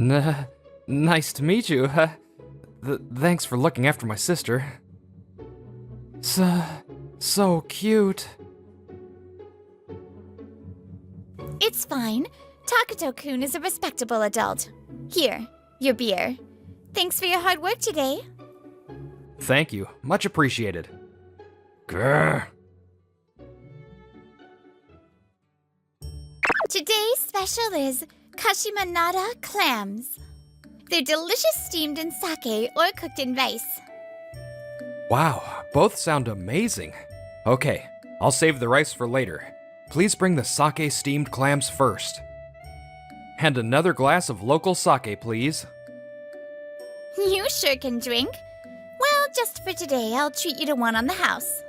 N- Nice to meet you. Thanks for looking after my sister. So cute. It's fine. Takuto-kun is a respectable adult. Here, your beer. Thanks for your hard work today. Thank you. Much appreciated. Grr. Today's special is Kashimanada clams. They're delicious steamed in sake or cooked in rice. Wow, both sound amazing. Okay, I'll save the rice for later. Please bring the sake steamed clams first. And another glass of local sake, please. You sure can drink. Well, just for today, I'll treat you to one on the house.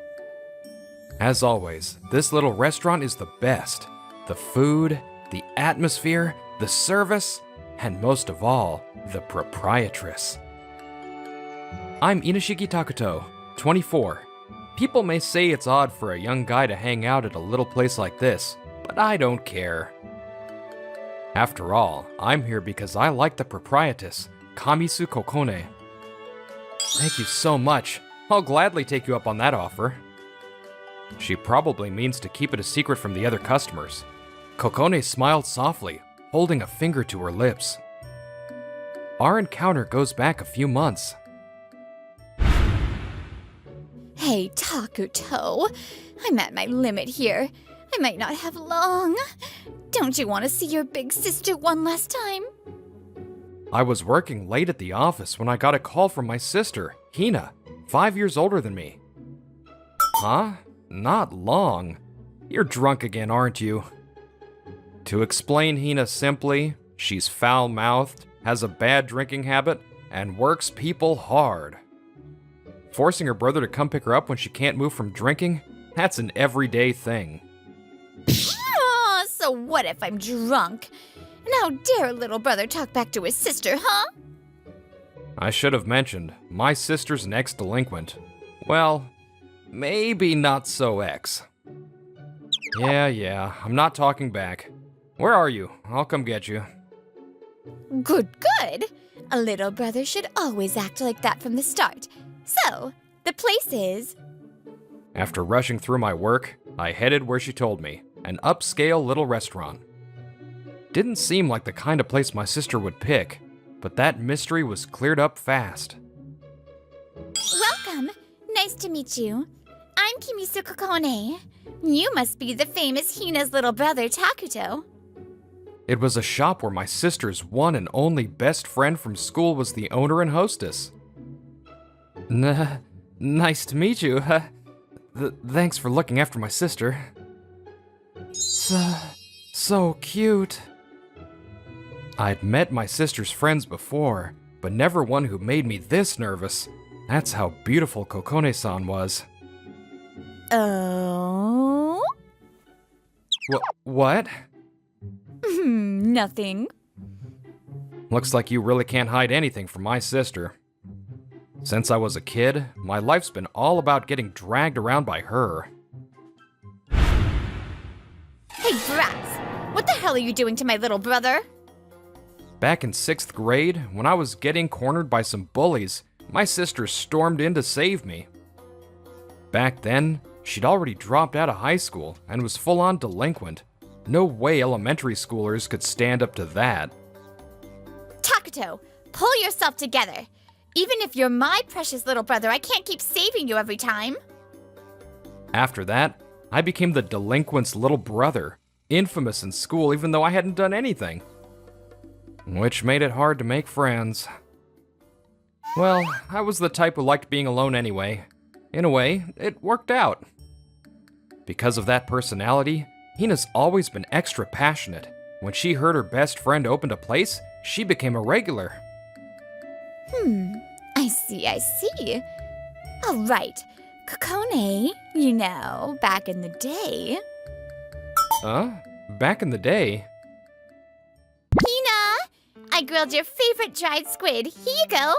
As always, this little restaurant is the best. The food, the atmosphere, the service, and most of all, the proprietress. I'm Inashiki Takuto, 24. People may say it's odd for a young guy to hang out at a little place like this, but I don't care. After all, I'm here because I like the proprietress, Kamisu Kokone. Thank you so much. I'll gladly take you up on that offer. She probably means to keep it a secret from the other customers. Kokone smiled softly, holding a finger to her lips. Our encounter goes back a few months. Hey, Takuto. I'm at my limit here. I might not have long. Don't you want to see your big sister one last time? I was working late at the office when I got a call from my sister, Hina, 5 years older than me. Huh? Not long. You're drunk again, aren't you? To explain Hina simply, she's foul-mouthed, has a bad drinking habit, and works people hard. Forcing her brother to come pick her up when she can't move from drinking, that's an everyday thing. Oh, so what if I'm drunk? And how dare little brother talk back to his sister, huh? I should have mentioned, my sister's an ex-delinquent. Well, maybe not so ex. Yeah, I'm not talking back. Where are you? I'll come get you. Good. A little brother should always act like that from the start. So, the place is... After rushing through my work, I headed where she told me, an upscale little restaurant. Didn't seem like the kind of place my sister would pick, but that mystery was cleared up fast. Welcome. Nice to meet you. I'm Kimisu Kokone. You must be the famous Hina's little brother, Takuto. It was a shop where my sister's one and only best friend from school was the owner and hostess. Nice to meet you. Thanks for looking after my sister. So cute. I'd met my sister's friends before, but never one who made me this nervous. That's how beautiful Kokone-san was. Oh? What? Nothing. Looks like you really can't hide anything from my sister. Since I was a kid, my life's been all about getting dragged around by her. Hey, brats! What the hell are you doing to my little brother? Back in 6th grade, when I was getting cornered by some bullies, my sister stormed in to save me. Back then, she'd already dropped out of high school and was full-on delinquent. No way elementary schoolers could stand up to that. Takuto, pull yourself together. Even if you're my precious little brother, I can't keep saving you every time. After that, I became the delinquent's little brother, infamous in school even though I hadn't done anything. Which made it hard to make friends. Well, I was the type who liked being alone anyway. In a way, it worked out. Because of that personality, Hina's always been extra passionate. When she heard her best friend opened a place, she became a regular. I see. All right. Kokone, you know, back in the day. Back in the day? Hina, I grilled your favorite dried squid. Here you go.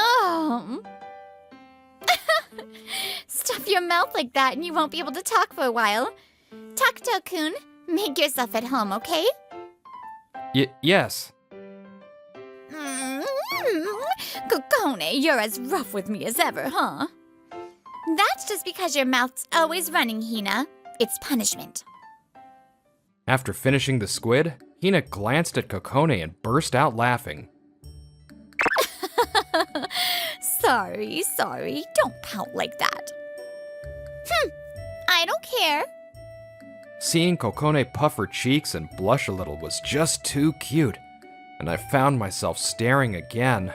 Oh. Stuff your mouth like that and you won't be able to talk for a while. Takuto-kun, make yourself at home, okay? Yes. Kokone, you're as rough with me as ever, huh? That's just because your mouth's always running, Hina. It's punishment. After finishing the squid, Hina glanced at Kokone and burst out laughing. Sorry. Don't pout like that. I don't care. Seeing Kokone puff her cheeks and blush a little was just too cute, and I found myself staring again.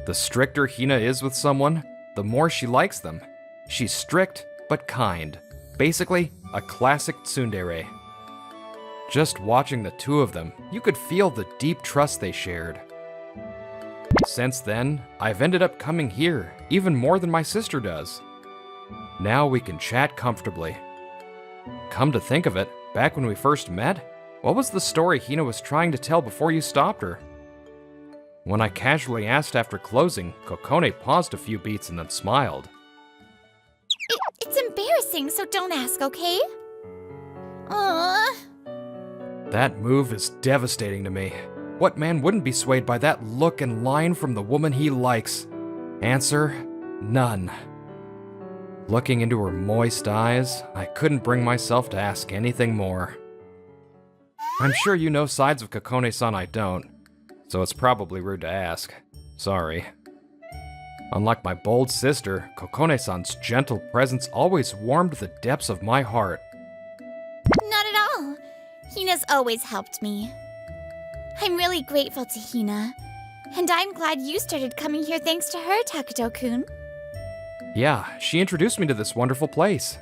The stricter Hina is with someone, the more she likes them. She's strict, but kind. Basically, a classic tsundere. Just watching the two of them, you could feel the deep trust they shared. Since then, I've ended up coming here, even more than my sister does. Now we can chat comfortably. Come to think of it, back when we first met, what was the story Hina was trying to tell before you stopped her? When I casually asked after closing, Kokone paused a few beats and then smiled. It's embarrassing, so don't ask, okay? That move is devastating to me. What man wouldn't be swayed by that look and line from the woman he likes? Answer, none. Looking into her moist eyes, I couldn't bring myself to ask anything more. I'm sure you know sides of Kokone-san I don't, so it's probably rude to ask. Sorry. Unlike my bold sister, Kokone-san's gentle presence always warmed the depths of my heart. Not at all. Hina's always helped me. I'm really grateful to Hina, and I'm glad you started coming here thanks to her, Takuto-kun. Yeah, she introduced me to this wonderful place.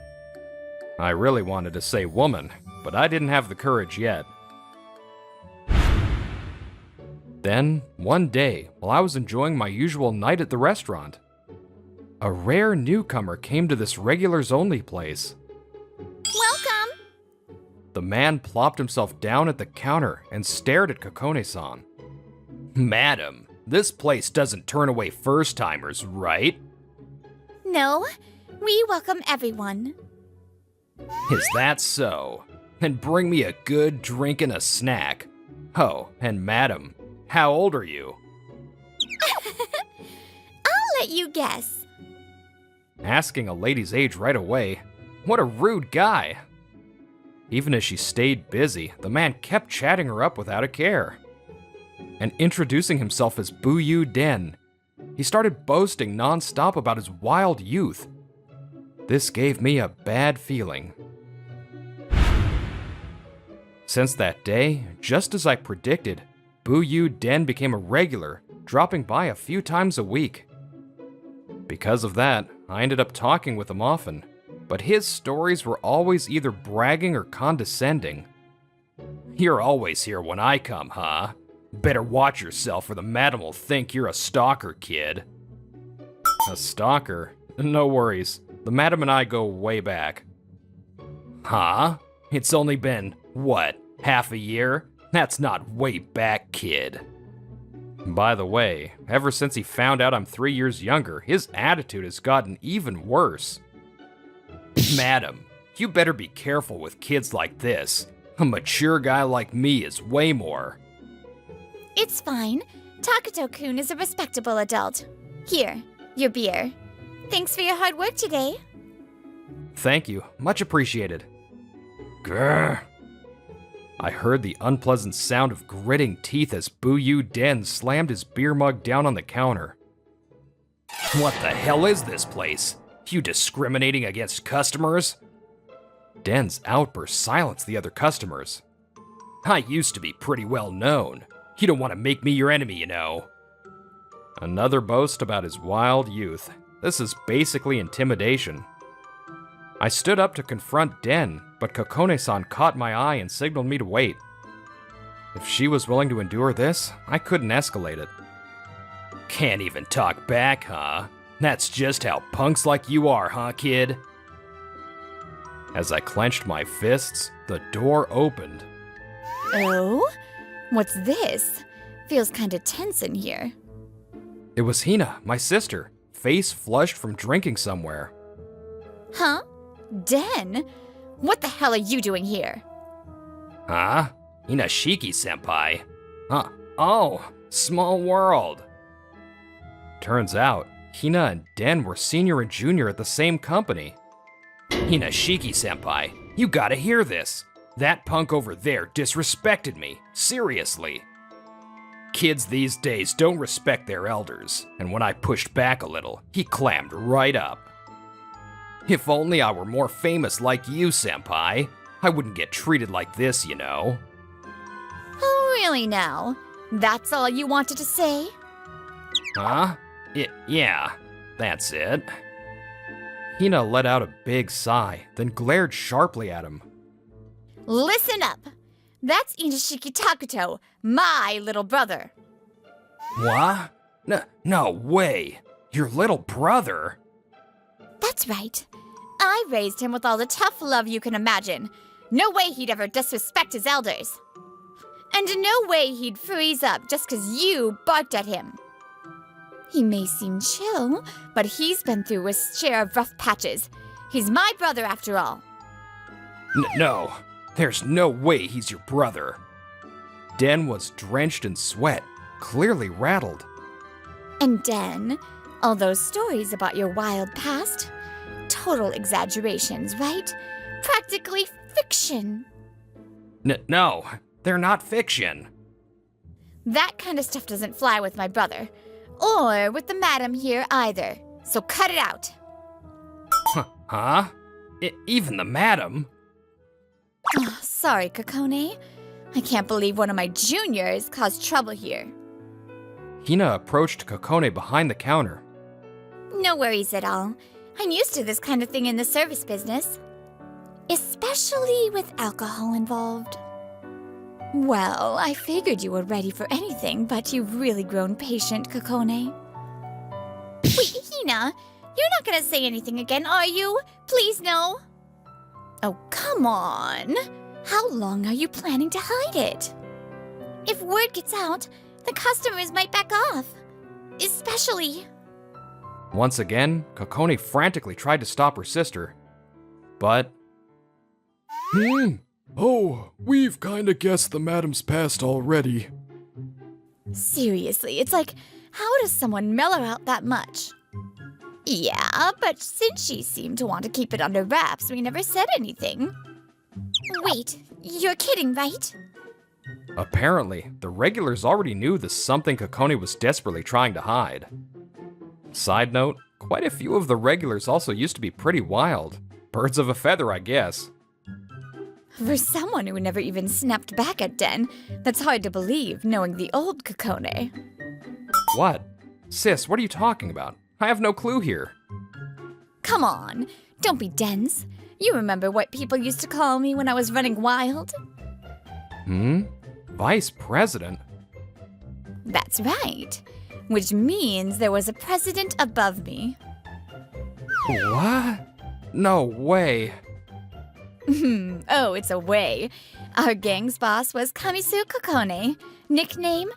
I really wanted to say woman, but I didn't have the courage yet. Then, one day, while I was enjoying my usual night at the restaurant, a rare newcomer came to this regulars-only place. Welcome! The man plopped himself down at the counter and stared at Kokone-san. Madam, this place doesn't turn away first-timers, right? No, we welcome everyone. Is that so? Then bring me a good drink and a snack. Oh, and madam, how old are you? I'll let you guess. Asking a lady's age right away? What a rude guy. Even as she stayed busy, the man kept chatting her up without a care. And introducing himself as Buyu Den, he started boasting non-stop about his wild youth. This gave me a bad feeling. Since that day, just as I predicted, Buyu Den became a regular, dropping by a few times a week. Because of that, I ended up talking with him often, but his stories were always either bragging or condescending. You're always here when I come, huh? Better watch yourself or the madam will think you're a stalker, kid. A stalker? No worries. The madam and I go way back. Huh? It's only been, what, half a year? That's not way back, kid. By the way, ever since he found out I'm 3 years younger, his attitude has gotten even worse. Madam, you better be careful with kids like this. A mature guy like me is way more. It's fine. Takuto-kun is a respectable adult. Here, your beer. Thanks for your hard work today. Thank you. Much appreciated. Grr. I heard the unpleasant sound of gritting teeth as Buyu Den slammed his beer mug down on the counter. What the hell is this place? You discriminating against customers? Den's outburst silenced the other customers. I used to be pretty well known. You don't want to make me your enemy, you know. Another boast about his wild youth. This is basically intimidation. I stood up to confront Den, but Kokone-san caught my eye and signaled me to wait. If she was willing to endure this, I couldn't escalate it. Can't even talk back, huh? That's just how punks like you are, huh, kid? As I clenched my fists, the door opened. Oh? What's this? Feels kinda tense in here. It was Hina, my sister, face flushed from drinking somewhere. Huh? Den? What the hell are you doing here? Huh? Hinashiki-senpai? Huh. Oh, small world. Turns out, Hina and Den were senior and junior at the same company. Hinashiki-senpai, you gotta hear this. That punk over there disrespected me, seriously. Kids these days don't respect their elders, and when I pushed back a little, he clammed right up. If only I were more famous like you, senpai, I wouldn't get treated like this, you know. Oh, really now? That's all you wanted to say? Huh? Yeah, that's it. Hina let out a big sigh, then glared sharply at him. Listen up! That's Inashiki Takuto, my little brother. What? No way! Your little brother? That's right. I raised him with all the tough love you can imagine. No way he'd ever disrespect his elders. And no way he'd freeze up just 'cause you barked at him. He may seem chill, but he's been through his share of rough patches. He's my brother after all. No, there's no way he's your brother. Den was drenched in sweat, clearly rattled. And Den, all those stories about your wild past, total exaggerations, right? Practically fiction. No, they're not fiction. That kind of stuff doesn't fly with my brother. Or with the madam here either. So cut it out. Huh? Even the madam? Oh, sorry, Kokone. I can't believe one of my juniors caused trouble here. Hina approached Kokone behind the counter. No worries at all. I'm used to this kind of thing in the service business. Especially with alcohol involved. Well, I figured you were ready for anything, but you've really grown patient, Kokone. Wait, Hina, you're not gonna say anything again, are you? Please, no. Oh, come on. How long are you planning to hide it? If word gets out, the customers might back off. Especially... Once again, Kokone frantically tried to stop her sister. But... Oh, we've kinda guessed the madam's past already. Seriously, it's like, how does someone mellow out that much? Yeah, but since she seemed to want to keep it under wraps, we never said anything. Wait, you're kidding, right? Apparently, the regulars already knew the something Kokone was desperately trying to hide. Side note, quite a few of the regulars also used to be pretty wild. Birds of a feather, I guess. For someone who never even snapped back at Den, that's hard to believe, knowing the old Kokone. What? Sis, what are you talking about? I have no clue here. Come on, don't be dense. You remember what people used to call me when I was running wild? Vice President? That's right. Which means there was a president above me. What? No way. Oh, it's a way. Our gang's boss was Kamisu Kokone, nickname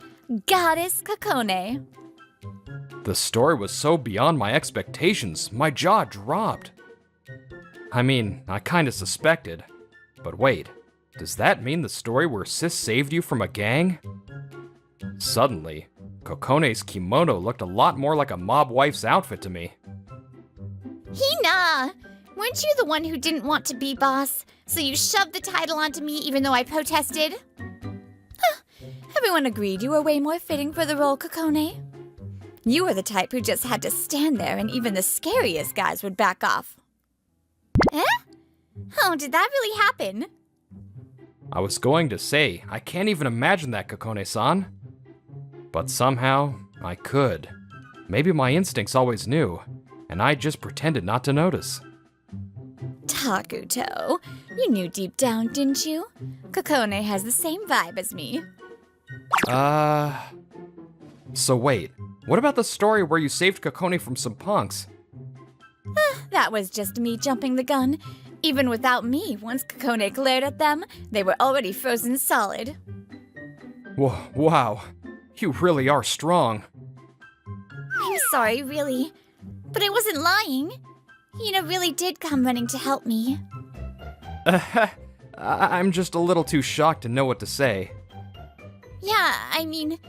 Goddess Kokone. The story was so beyond my expectations, my jaw dropped. I mean, I kinda suspected. But wait, does that mean the story where Sis saved you from a gang? Suddenly, Kokone's kimono looked a lot more like a mob wife's outfit to me. Hina! Weren't you the one who didn't want to be boss, so you shoved the title onto me even though I protested? Huh, everyone agreed you were way more fitting for the role, Kokone. You were the type who just had to stand there and even the scariest guys would back off. Eh? Oh, did that really happen? I was going to say, I can't even imagine that, Kokone-san. But somehow, I could. Maybe my instincts always knew, and I just pretended not to notice. Takuto, you knew deep down, didn't you? Kokone has the same vibe as me. So wait, what about the story where you saved Kokone from some punks? That was just me jumping the gun. Even without me, once Kokone glared at them, they were already frozen solid. Wow, you really are strong. I'm sorry, really. But I wasn't lying. Hina really did come running to help me. I'm just a little too shocked to know what to say. Yeah, I mean,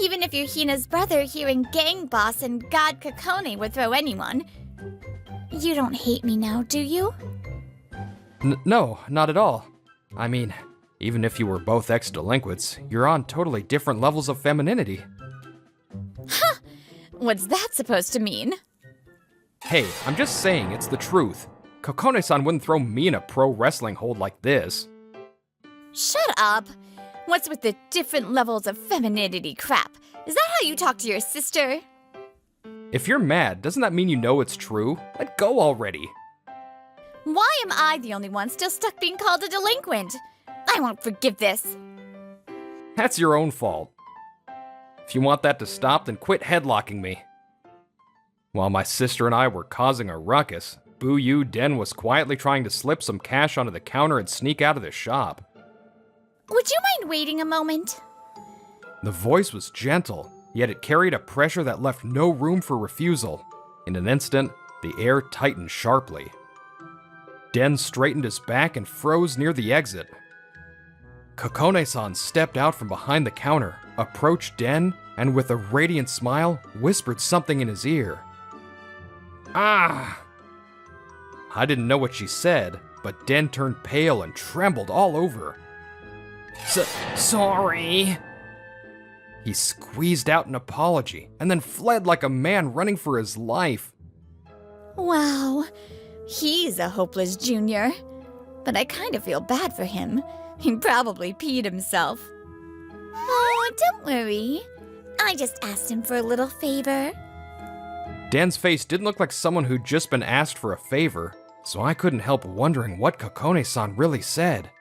even if you're Hina's brother, hearing gang boss and god Kokone would throw anyone. You don't hate me now, do you? No, not at all. I mean, even if you were both ex-delinquents, you're on totally different levels of femininity. What's that supposed to mean? Hey, I'm just saying it's the truth. Kokone-san wouldn't throw me in a pro wrestling hold like this. Shut up! What's with the different levels of femininity crap? Is that how you talk to your sister? If you're mad, doesn't that mean you know it's true? Let go already. Why am I the only one still stuck being called a delinquent? I won't forgive this. That's your own fault. If you want that to stop, then quit headlocking me. While my sister and I were causing a ruckus, Boo Den was quietly trying to slip some cash onto the counter and sneak out of the shop. Would you mind waiting a moment? The voice was gentle, yet it carried a pressure that left no room for refusal. In an instant, the air tightened sharply. Den straightened his back and froze near the exit. Kokone-san stepped out from behind the counter, approached Den, and with a radiant smile, whispered something in his ear. Ah! I didn't know what she said, but Den turned pale and trembled all over. Sorry. He squeezed out an apology and then fled like a man running for his life. Wow, he's a hopeless junior. But I kind of feel bad for him. He probably peed himself. Oh, don't worry. I just asked him for a little favor. Den's face didn't look like someone who'd just been asked for a favor, so I couldn't help wondering what Kokone-san really said.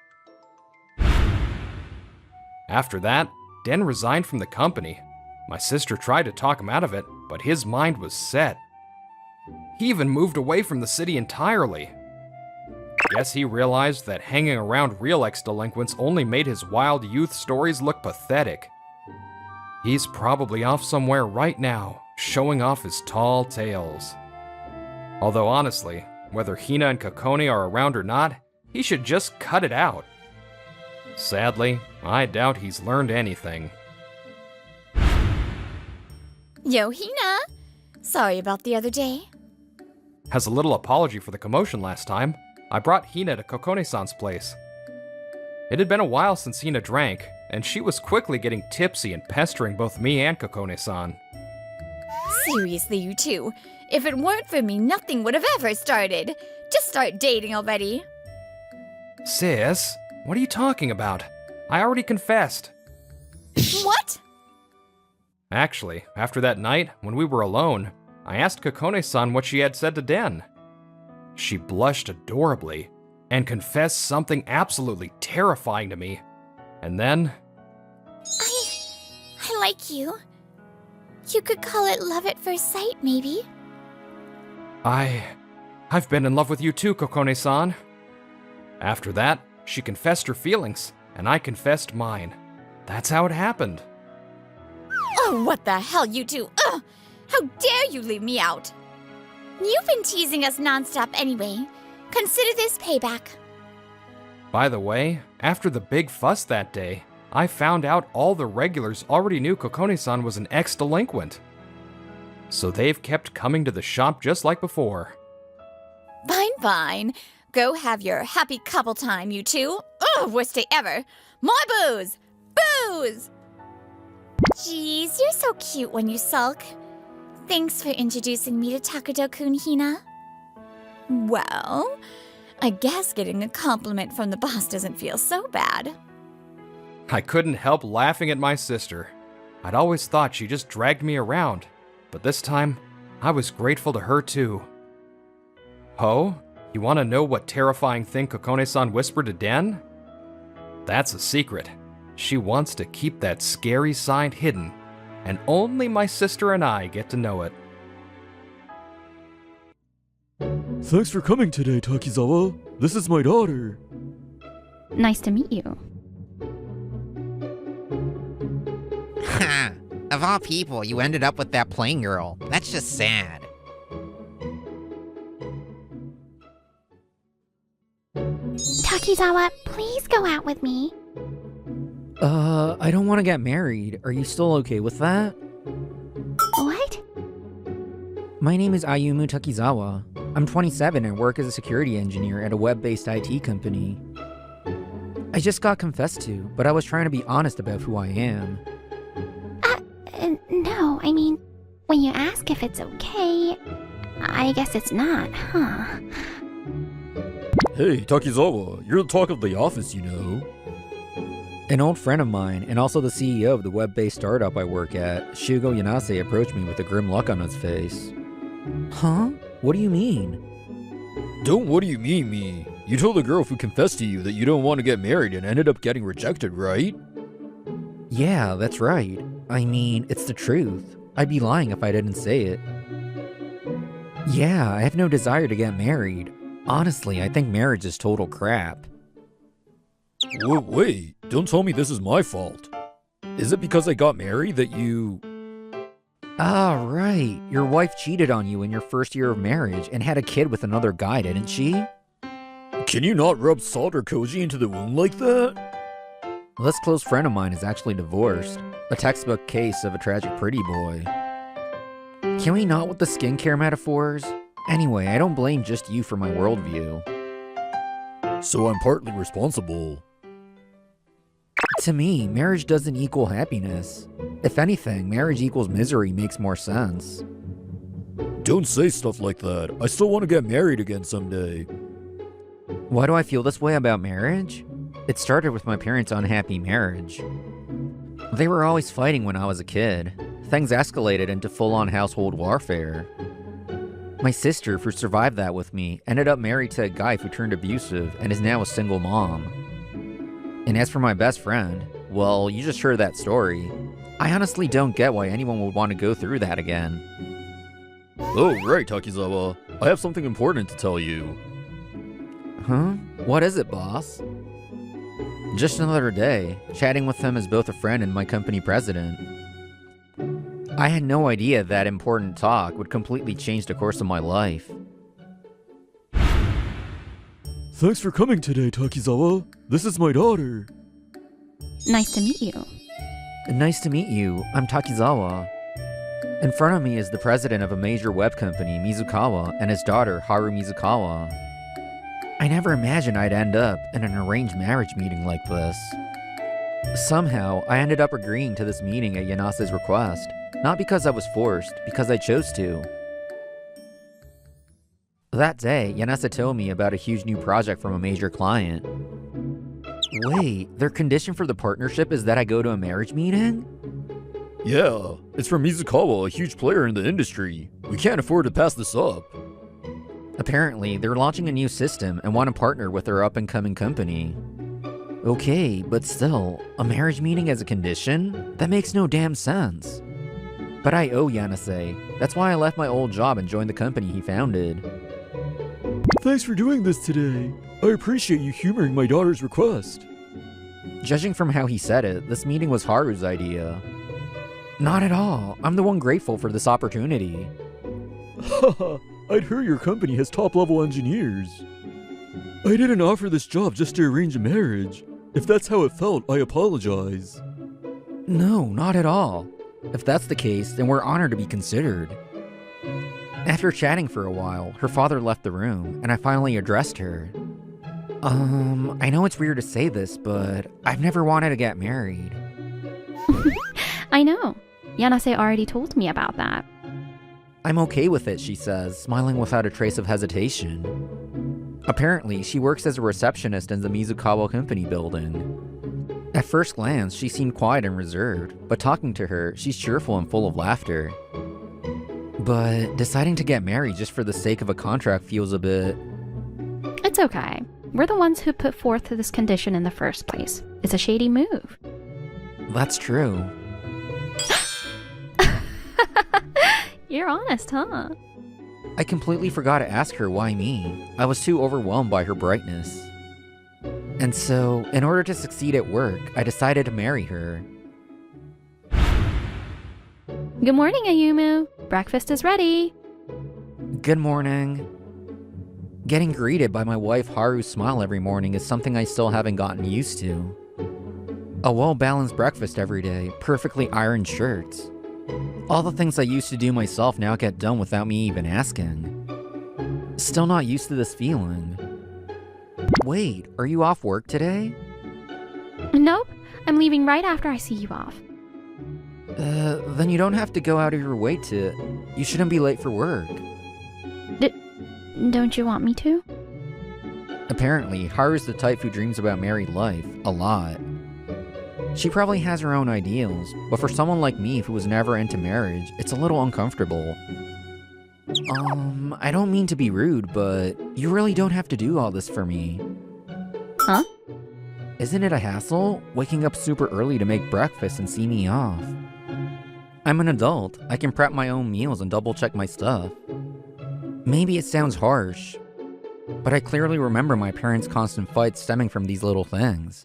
After that, Den resigned from the company. My sister tried to talk him out of it, but his mind was set. He even moved away from the city entirely. Guess he realized that hanging around real ex-delinquents only made his wild youth stories look pathetic. He's probably off somewhere right now, showing off his tall tales. Although honestly, whether Hina and Kokone are around or not, he should just cut it out. Sadly, I doubt he's learned anything. Yo, Hina! Sorry about the other day. As a little apology for the commotion last time, I brought Hina to Kokone-san's place. It had been a while since Hina drank, and she was quickly getting tipsy and pestering both me and Kokone-san. Seriously, you two. If it weren't for me, nothing would have ever started. Just start dating already. Sis, what are you talking about? I already confessed. What? Actually, after that night, when we were alone, I asked Kokone-san what she had said to Den. She blushed adorably and confessed something absolutely terrifying to me. And then... I like you. You could call it love at first sight, maybe. I've been in love with you too, Kokone-san. After that, she confessed her feelings, and I confessed mine. That's how it happened. Oh, what the hell, you two? Ugh! How dare you leave me out? You've been teasing us nonstop anyway. Consider this payback. By the way, after the big fuss that day, I found out all the regulars already knew Kokone-san was an ex-delinquent. So they've kept coming to the shop just like before. Fine, fine. Go have your happy couple time, you two. Ugh, worst day ever. More booze! Booze! Jeez, you're so cute when you sulk. Thanks for introducing me to Takudo-kun, Hina. Well, I guess getting a compliment from the boss doesn't feel so bad. I couldn't help laughing at my sister. I'd always thought she just dragged me around, but this time, I was grateful to her too. Oh, you want to know what terrifying thing Kokone-san whispered to Den? That's a secret. She wants to keep that scary side hidden, and only my sister and I get to know it. Thanks for coming today, Takizawa. This is my daughter. Nice to meet you. Of all people, you ended up with that plain girl. That's just sad. Takizawa, please go out with me. I don't want to get married. Are you still okay with that? What? My name is Ayumu Takizawa. I'm 27 and work as a security engineer at a web-based IT company. I just got confessed to, but I was trying to be honest about who I am. No, I mean, when you ask if it's okay, I guess it's not, huh? Hey, Takizawa, you're the talk of the office, you know. An old friend of mine, and also the CEO of the web-based startup I work at, Shugo Yanase, approached me with a grim look on his face. Huh? What do you mean? Don't what do you mean me? You told the girl who confessed to you that you don't want to get married and ended up getting rejected, right? Yeah, that's right. I mean, it's the truth. I'd be lying if I didn't say it. Yeah, I have no desire to get married. Honestly, I think marriage is total crap. Wait, don't tell me this is my fault. Is it because I got married that you... Ah, right. Your wife cheated on you in your first year of marriage and had a kid with another guy, didn't she? Can you not rub salt or koji into the wound like that? Well, this close friend of mine is actually divorced. A textbook case of a tragic pretty boy. Can we not with the skincare metaphors? Anyway, I don't blame just you for my worldview. So I'm partly responsible. To me, marriage doesn't equal happiness. If anything, marriage equals misery makes more sense. Don't say stuff like that. I still want to get married again someday. Why do I feel this way about marriage? It started with my parents' unhappy marriage. They were always fighting when I was a kid. Things escalated into full-on household warfare. My sister, who survived that with me, ended up married to a guy who turned abusive and is now a single mom. And as for my best friend, well, you just heard that story. I honestly don't get why anyone would want to go through that again. Oh, right, Takizawa. I have something important to tell you. Huh? What is it, boss? Just another day, chatting with him as both a friend and my company president. I had no idea that important talk would completely change the course of my life. Thanks for coming today, Takizawa. This is my daughter. Nice to meet you. Nice to meet you. I'm Takizawa. In front of me is the president of a major web company, Mizukawa, and his daughter, Haru Mizukawa. I never imagined I'd end up in an arranged marriage meeting like this. Somehow, I ended up agreeing to this meeting at Yanase's request. Not because I was forced, because I chose to. That day, Yanase told me about a huge new project from a major client. Wait, their condition for the partnership is that I go to a marriage meeting? Yeah, it's from Mizukawa, a huge player in the industry. We can't afford to pass this up. Apparently, they're launching a new system and want to partner with their up-and-coming company. Okay, but still, a marriage meeting as a condition? That makes no damn sense. But I owe Yanase. That's why I left my old job and joined the company he founded. Thanks for doing this today. I appreciate you humoring my daughter's request. Judging from how he said it, this meeting was Haru's idea. Not at all. I'm the one grateful for this opportunity. Haha, I'd heard your company has top-level engineers. I didn't offer this job just to arrange a marriage. If that's how it felt, I apologize. No, not at all. If that's the case, then we're honored to be considered. After chatting for a while, her father left the room, and I finally addressed her. I know it's weird to say this, but I've never wanted to get married. I know. Yanase already told me about that. I'm okay with it, she says, smiling without a trace of hesitation. Apparently, she works as a receptionist in the Mizukawa company building. At first glance, she seemed quiet and reserved, but talking to her, she's cheerful and full of laughter. But deciding to get married just for the sake of a contract feels a bit... It's okay. We're the ones who put forth this condition in the first place. It's a shady move. That's true. You're honest, huh? I completely forgot to ask her why me. I was too overwhelmed by her brightness. And so, in order to succeed at work, I decided to marry her. Good morning, Ayumu. Breakfast is ready. Good morning. Getting greeted by my wife Haru's smile every morning is something I still haven't gotten used to. A well-balanced breakfast every day, perfectly ironed shirts. All the things I used to do myself now get done without me even asking. Still not used to this feeling. Wait, are you off work today? Nope, I'm leaving right after I see you off. Then you don't have to go out of your way to... You shouldn't be late for work. Don't you want me to? Apparently, Haru's the type who dreams about married life, a lot. She probably has her own ideals, but for someone like me who was never into marriage, it's a little uncomfortable. I don't mean to be rude, but you really don't have to do all this for me. Huh? Isn't it a hassle, waking up super early to make breakfast and see me off? I'm an adult, I can prep my own meals and double check my stuff. Maybe it sounds harsh, but I clearly remember my parents' constant fights stemming from these little things.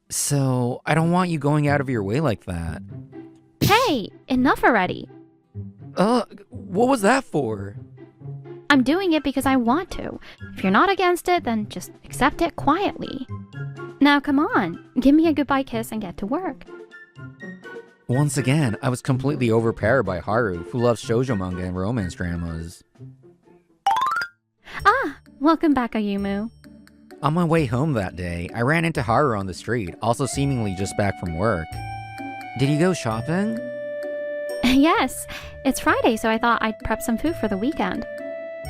So, I don't want you going out of your way like that. Hey, enough already. What was that for? I'm doing it because I want to. If you're not against it, then just accept it quietly. Now come on, give me a goodbye kiss and get to work. Once again, I was completely overpowered by Haru, who loves shoujo manga and romance dramas. Ah, welcome back, Ayumu. On my way home that day, I ran into Haru on the street, also seemingly just back from work. Did you go shopping? Yes, it's Friday, so I thought I'd prep some food for the weekend.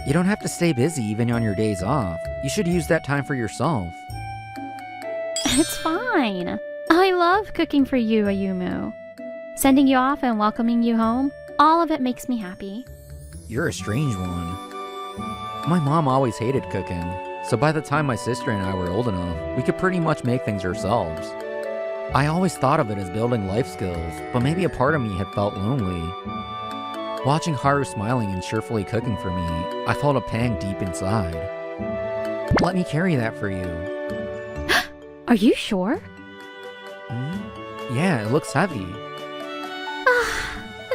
You don't have to stay busy even on your days off. You should use that time for yourself. It's fine. I love cooking for you, Ayumu. Sending you off and welcoming you home, all of it makes me happy. You're a strange one. My mom always hated cooking, so by the time my sister and I were old enough, we could pretty much make things ourselves. I always thought of it as building life skills, but maybe a part of me had felt lonely. Watching Haru smiling and cheerfully cooking for me, I felt a pang deep inside. Let me carry that for you. Are you sure? Yeah, it looks heavy.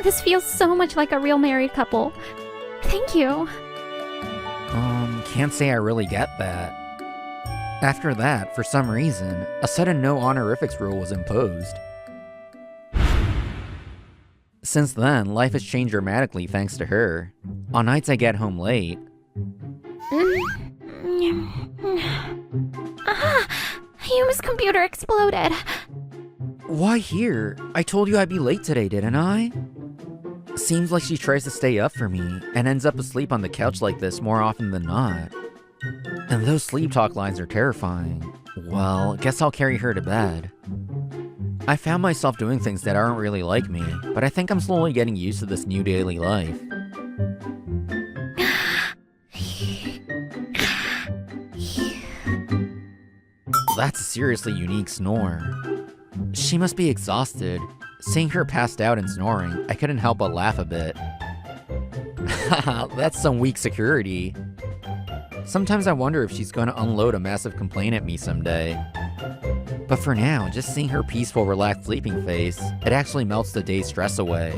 This feels so much like a real married couple. Thank you. Can't say I really get that. After that, for some reason, a sudden no honorifics rule was imposed. Since then, life has changed dramatically thanks to her. On nights I get home late. Yuma's computer exploded. Why here? I told you I'd be late today, didn't I? Seems like she tries to stay up for me and ends up asleep on the couch like this more often than not. And those sleep talk lines are terrifying. Well, guess I'll carry her to bed. I found myself doing things that aren't really like me, but I think I'm slowly getting used to this new daily life. That's a seriously unique snore. She must be exhausted. Seeing her passed out and snoring, I couldn't help but laugh a bit. Haha, that's some weak security. Sometimes I wonder if she's going to unload a massive complaint at me someday. But for now, just seeing her peaceful, relaxed sleeping face, it actually melts the day's stress away.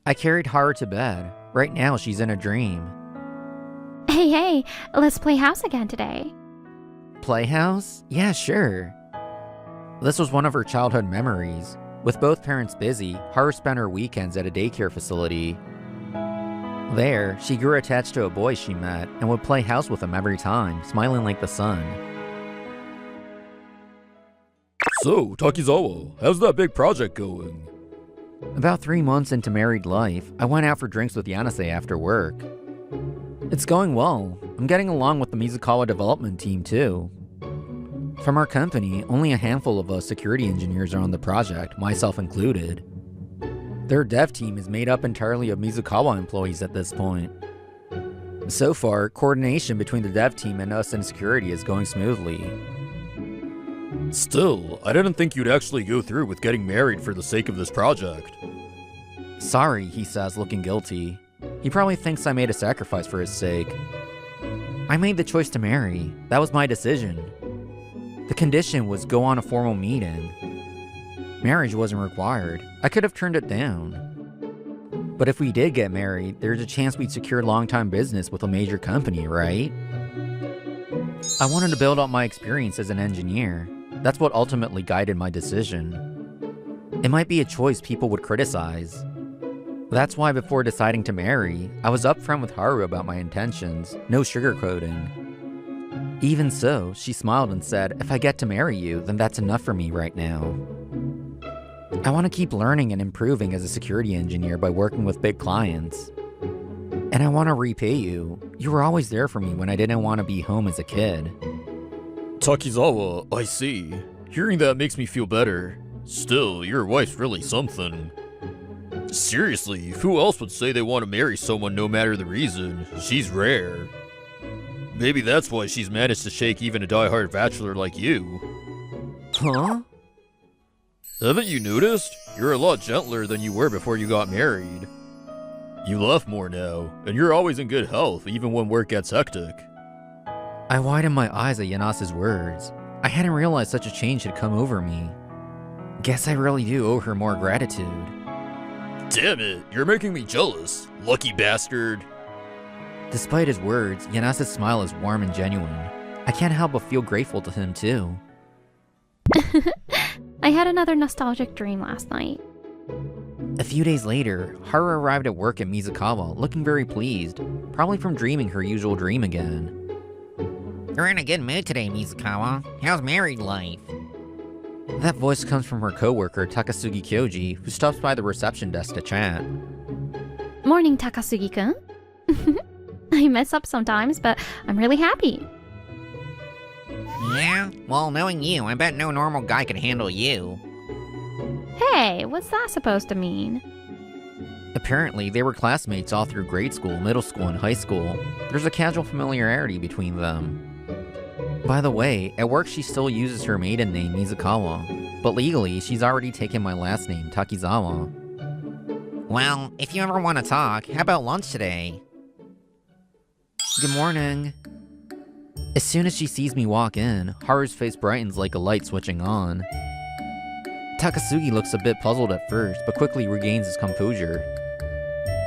I carried Haru to bed. Right now, she's in a dream. Hey, let's play house again today. Playhouse? Yeah, sure. This was one of her childhood memories. With both parents busy, Haru spent her weekends at a daycare facility. There, she grew attached to a boy she met and would play house with him every time, smiling like the sun. So, Takizawa, how's that big project going? About 3 months into married life, I went out for drinks with Yanase after work. It's going well. I'm getting along with the Mizukawa development team too. From our company, only a handful of us security engineers are on the project, myself included. Their dev team is made up entirely of Mizukawa employees at this point. So far, coordination between the dev team and us in security is going smoothly. Still, I didn't think you'd actually go through with getting married for the sake of this project. Sorry, he says, looking guilty. He probably thinks I made a sacrifice for his sake. I made the choice to marry. That was my decision. The condition was go on a formal meeting. Marriage wasn't required. I could have turned it down. But if we did get married, there's a chance we'd secure long-time business with a major company, right? I wanted to build up my experience as an engineer. That's what ultimately guided my decision. It might be a choice people would criticize. That's why before deciding to marry, I was upfront with Haru about my intentions, no sugarcoating. Even so, she smiled and said, if I get to marry you, then that's enough for me right now. I want to keep learning and improving as a security engineer by working with big clients. And I want to repay you. You were always there for me when I didn't want to be home as a kid. Takizawa, I see. Hearing that makes me feel better. Still, your wife's really something. Seriously, who else would say they want to marry someone no matter the reason? She's rare. Maybe that's why she's managed to shake even a die-hard bachelor like you. Huh? Haven't you noticed? You're a lot gentler than you were before you got married. You laugh more now, and you're always in good health, even when work gets hectic. I widened my eyes at Yanase's words. I hadn't realized such a change had come over me. Guess I really do owe her more gratitude. Damn it, you're making me jealous, lucky bastard. Despite his words, Yanase's smile is warm and genuine. I can't help but feel grateful to him too. I had another nostalgic dream last night. A few days later, Haru arrived at work at Mizukawa, looking very pleased, probably from dreaming her usual dream again. You're in a good mood today, Mizukawa. How's married life? That voice comes from her coworker, Takasugi Kyoji, who stops by the reception desk to chat. Morning, Takasugi-kun. I mess up sometimes, but I'm really happy. Yeah? Well, knowing you, I bet no normal guy could handle you. Hey, what's that supposed to mean? Apparently, they were classmates all through grade school, middle school, and high school. There's a casual familiarity between them. By the way, at work she still uses her maiden name, Mizukawa, but legally, she's already taken my last name, Takizawa. Well, if you ever want to talk, how about lunch today? Good morning. As soon as she sees me walk in, Haru's face brightens like a light switching on. Takasugi looks a bit puzzled at first, but quickly regains his composure.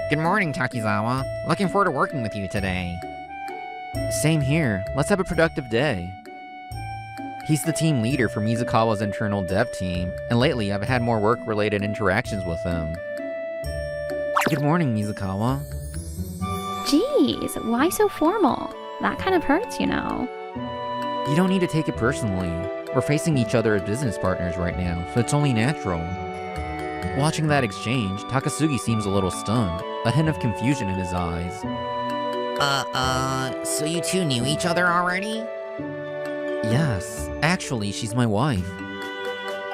Good morning, Takizawa. Looking forward to working with you today. Same here. Let's have a productive day. He's the team leader for Mizukawa's internal dev team, and lately I've had more work-related interactions with him. Good morning, Mizukawa. Geez, why so formal? That kind of hurts, you know. You don't need to take it personally. We're facing each other as business partners right now, so it's only natural. Watching that exchange, Takasugi seems a little stunned, a hint of confusion in his eyes. So you two knew each other already? Yes, actually, she's my wife.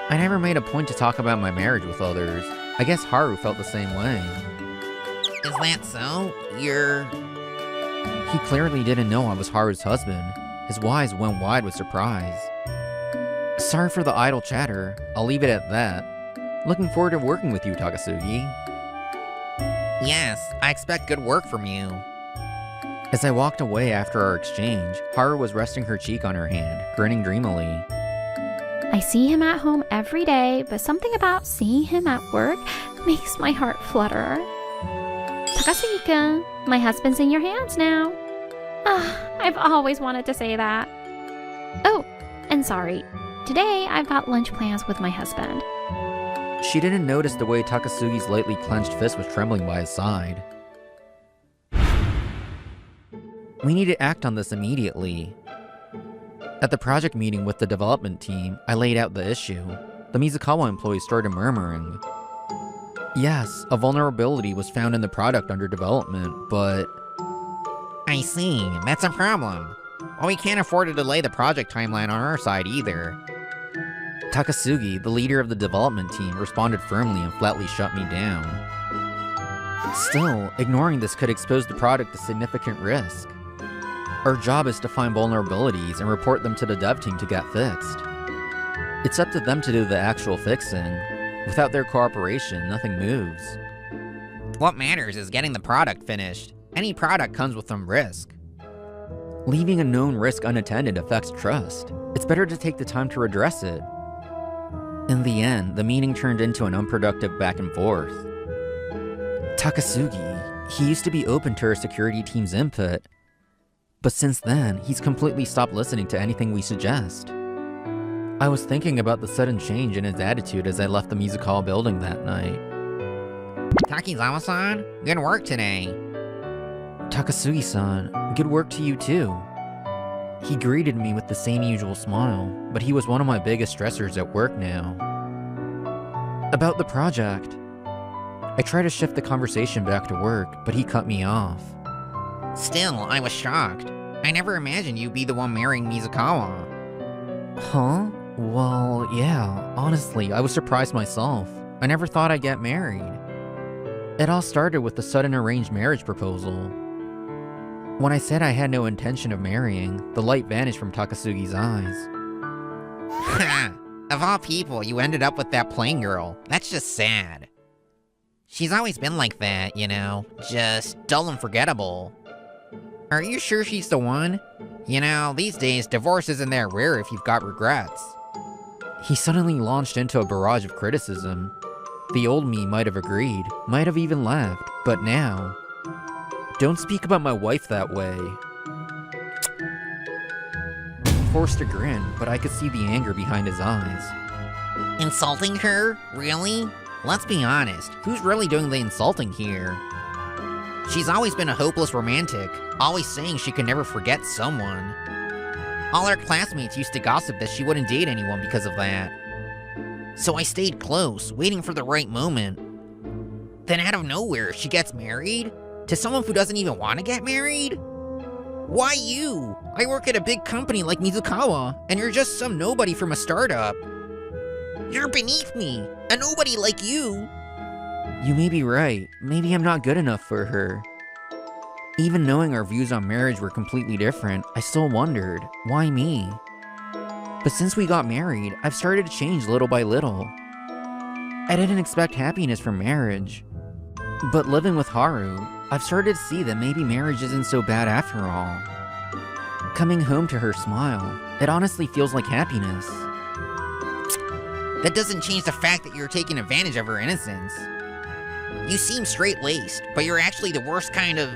I never made a point to talk about my marriage with others. I guess Haru felt the same way. Is that so? He clearly didn't know I was Haru's husband. His eyes went wide with surprise. Sorry for the idle chatter. I'll leave it at that. Looking forward to working with you, Takasugi. Yes, I expect good work from you. As I walked away after our exchange, Haru was resting her cheek on her hand, grinning dreamily. I see him at home every day, but something about seeing him at work makes my heart flutter. Takasugi-kun, my husband's in your hands now. I've always wanted to say that. Oh, and sorry. Today, I've got lunch plans with my husband. She didn't notice the way Takasugi's lightly clenched fist was trembling by his side. We need to act on this immediately. At the project meeting with the development team, I laid out the issue. The Mizukawa employees started murmuring. Yes, a vulnerability was found in the product under development, but... I see, that's a problem. Well, we can't afford to delay the project timeline on our side either. Takasugi, the leader of the development team, responded firmly and flatly shut me down. Still, ignoring this could expose the product to significant risk. Our job is to find vulnerabilities and report them to the dev team to get fixed. It's up to them to do the actual fixing. Without their cooperation, nothing moves. What matters is getting the product finished. Any product comes with some risk. Leaving a known risk unattended affects trust. It's better to take the time to redress it. In the end, the meeting turned into an unproductive back and forth. Takasugi, he used to be open to our security team's input, but since then, he's completely stopped listening to anything we suggest. I was thinking about the sudden change in his attitude as I left the music hall building that night. Takizawa-san, good work today. Takasugi-san, good work to you too. He greeted me with the same usual smile, but he was one of my biggest stressors at work now. About the project. I tried to shift the conversation back to work, but he cut me off. Still, I was shocked. I never imagined you'd be the one marrying Mizukawa. Huh? Well, yeah, honestly, I was surprised myself. I never thought I'd get married. It all started with the sudden arranged marriage proposal. When I said I had no intention of marrying, the light vanished from Takasugi's eyes. Ha! Of all people, you ended up with that plain girl. That's just sad. She's always been like that, you know, just dull and forgettable. Are you sure she's the one? You know, these days, divorce isn't that rare if you've got regrets. He suddenly launched into a barrage of criticism. The old me might have agreed, might have even laughed, but now... Don't speak about my wife that way. Forced a grin, but I could see the anger behind his eyes. Insulting her? Really? Let's be honest, who's really doing the insulting here? She's always been a hopeless romantic, always saying she could never forget someone. All her classmates used to gossip that she wouldn't date anyone because of that. So I stayed close, waiting for the right moment. Then out of nowhere, she gets married? To someone who doesn't even want to get married? Why you? I work at a big company like Mizukawa, and you're just some nobody from a startup. You're beneath me, a nobody like you. You may be right. Maybe I'm not good enough for her. Even knowing our views on marriage were completely different, I still wondered, why me? But since we got married, I've started to change little by little. I didn't expect happiness from marriage. But living with Haru, I've started to see that maybe marriage isn't so bad after all. Coming home to her smile, it honestly feels like happiness. That doesn't change the fact that you're taking advantage of her innocence. You seem straight-laced, but you're actually the worst kind of...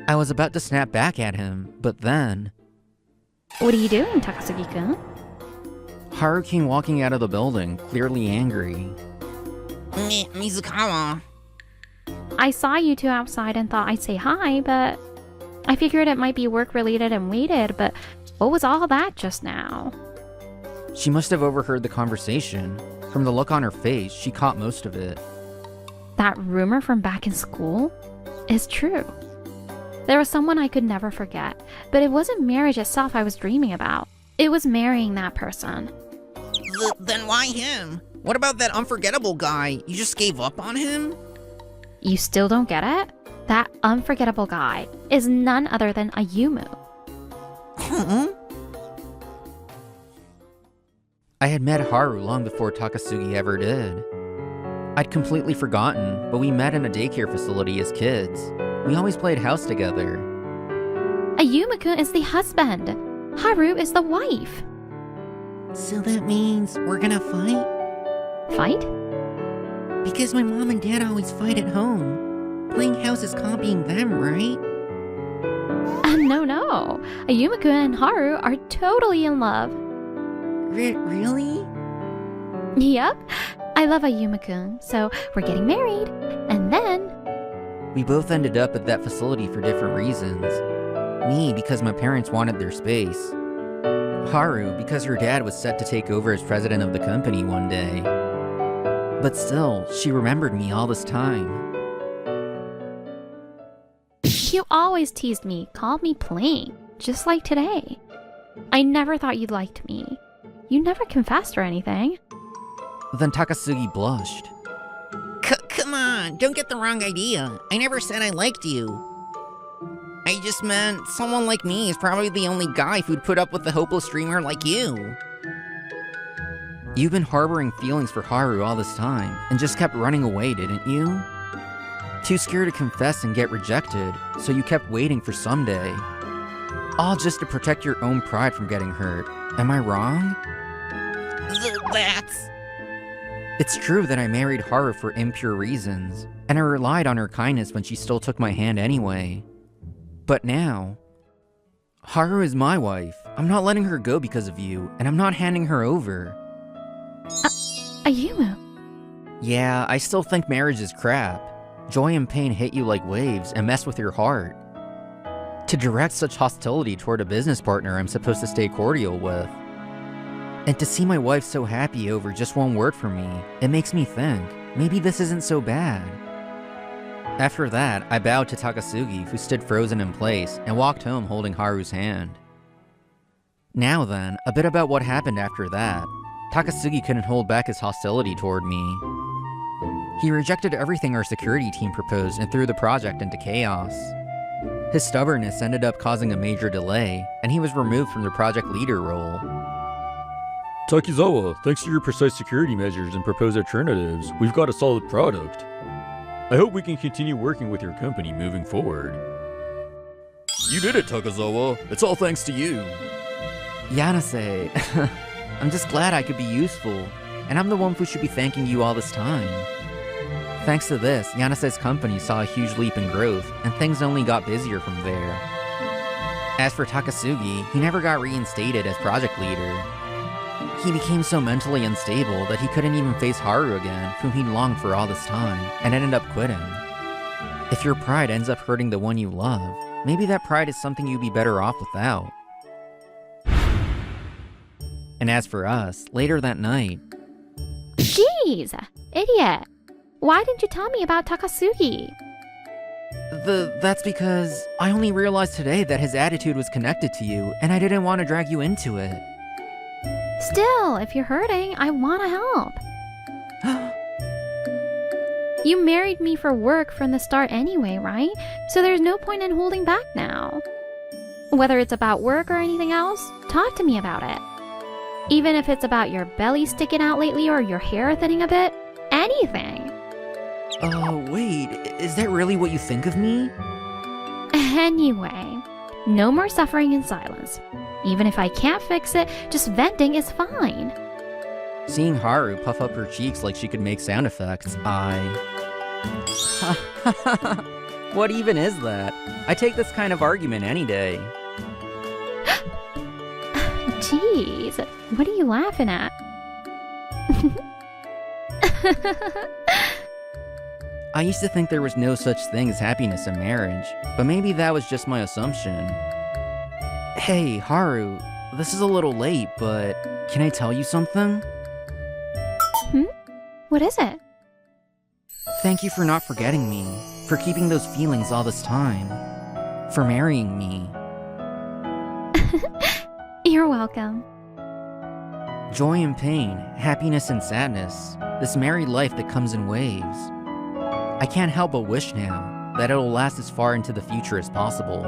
I was about to snap back at him, but then... What are you doing, Takasugi-kun? Haru came walking out of the building, clearly angry. Mizukawa. I saw you two outside and thought I'd say hi, but I figured it might be work-related and waited, but what was all that just now? She must have overheard the conversation. From the look on her face, she caught most of it. That rumor from back in school is true. There was someone I could never forget, but it wasn't marriage itself I was dreaming about. It was marrying that person. Then why him? What about that unforgettable guy? You just gave up on him? You still don't get it? That unforgettable guy is none other than Ayumu. Huh? I had met Haru long before Takasugi ever did. I'd completely forgotten, but we met in a daycare facility as kids. We always played house together. Ayumu-kun is the husband. Haru is the wife. So that means we're gonna fight? Fight? Because my mom and dad always fight at home. Playing house is copying them, right? No. Ayumu-kun and Haru are totally in love. Really? Yep. I love Ayumu-kun, so we're getting married. And then... We both ended up at that facility for different reasons. Me, because my parents wanted their space. Haru, because her dad was set to take over as president of the company one day. But still, she remembered me all this time. You always teased me, called me plain, just like today. I never thought you liked me. You never confessed or anything. Then Takasugi blushed. Come on, don't get the wrong idea. I never said I liked you. I just meant someone like me is probably the only guy who'd put up with a hopeless dreamer like you. You've been harboring feelings for Haru all this time, and just kept running away, didn't you? Too scared to confess and get rejected, so you kept waiting for someday. All just to protect your own pride from getting hurt. Am I wrong? That's... It's true that I married Haru for impure reasons, and I relied on her kindness when she still took my hand anyway. But now, Haru is my wife. I'm not letting her go because of you, and I'm not handing her over. Ayumu. Yeah, I still think marriage is crap. Joy and pain hit you like waves and mess with your heart. To direct such hostility toward a business partner I'm supposed to stay cordial with. And to see my wife so happy over just one word from me, it makes me think, maybe this isn't so bad. After that, I bowed to Takasugi, who stood frozen in place, and walked home holding Haru's hand. Now then, a bit about what happened after that. Takasugi couldn't hold back his hostility toward me. He rejected everything our security team proposed and threw the project into chaos. His stubbornness ended up causing a major delay, and he was removed from the project leader role. Takizawa, thanks to your precise security measures and proposed alternatives, we've got a solid product. I hope we can continue working with your company moving forward. You did it, Takizawa. It's all thanks to you. Yanase, I'm just glad I could be useful, and I'm the one who should be thanking you all this time. Thanks to this, Yanase's company saw a huge leap in growth, and things only got busier from there. As for Takasugi, he never got reinstated as project leader. He became so mentally unstable that he couldn't even face Haru again, whom he'd longed for all this time, and ended up quitting. If your pride ends up hurting the one you love, maybe that pride is something you'd be better off without. And as for us, later that night... Jeez, idiot. Why didn't you tell me about Takasugi? That's because I only realized today that his attitude was connected to you, and I didn't want to drag you into it. Still, if you're hurting, I want to help. You married me for work from the start anyway, right? So there's no point in holding back now. Whether it's about work or anything else, talk to me about it. Even if it's about your belly sticking out lately or your hair thinning a bit, anything. Oh, wait, is that really what you think of me? Anyway, no more suffering in silence. Even if I can't fix it, just venting is fine. Seeing Haru puff up her cheeks like she could make sound effects, What even is that? I take this kind of argument any day. Jeez, what are you laughing at? I used to think there was no such thing as happiness in marriage, but maybe that was just my assumption. Hey, Haru, this is a little late, but can I tell you something? What is it? Thank you for not forgetting me, for keeping those feelings all this time, for marrying me. You're welcome. Joy and pain, happiness and sadness, this married life that comes in waves. I can't help but wish now that it'll last as far into the future as possible.